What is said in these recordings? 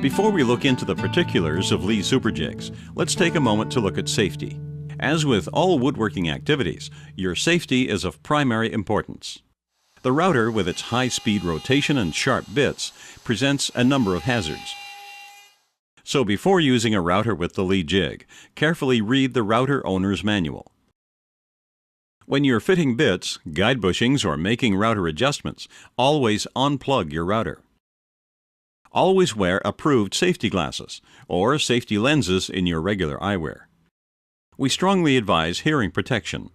Before we look into the particulars of Lee Superjigs, let's take a moment to look at safety. As with all woodworking activities, your safety is of primary importance. The router, with its high-speed rotation and sharp bits, presents a number of hazards. So before using a router with the Lee jig, carefully read the router owner's manual. When you're fitting bits, guide bushings, or making router adjustments, always unplug your router. Always wear approved safety glasses or safety lenses in your regular eyewear. We strongly advise hearing protection.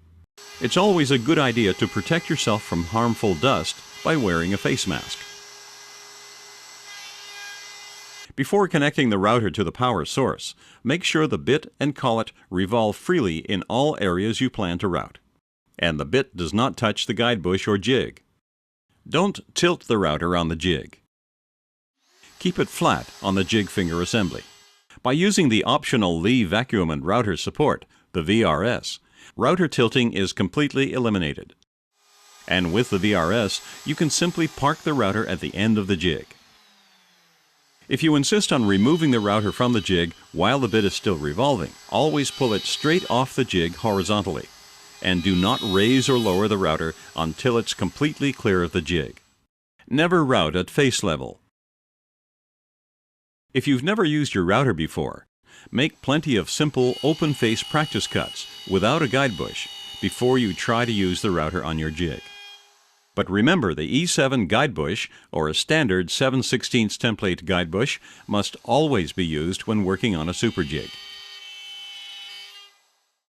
It's always a good idea to protect yourself from harmful dust by wearing a face mask. Before connecting the router to the power source, make sure the bit and collet revolve freely in all areas you plan to route, and the bit does not touch the guide bush or jig. Don't tilt the router on the jig. Keep it flat on the jig finger assembly. By using the optional Lee Vacuum and Router Support, the VRS, router tilting is completely eliminated. And with the VRS, you can simply park the router at the end of the jig. If you insist on removing the router from the jig while the bit is still revolving, always pull it straight off the jig horizontally, and do not raise or lower the router until it's completely clear of the jig. Never route at face level. If you've never used your router before, make plenty of simple open-face practice cuts without a guide bush before you try to use the router on your jig. But remember, the E7 guide bush, or a standard 7/16 template guide bush, must always be used when working on a super jig.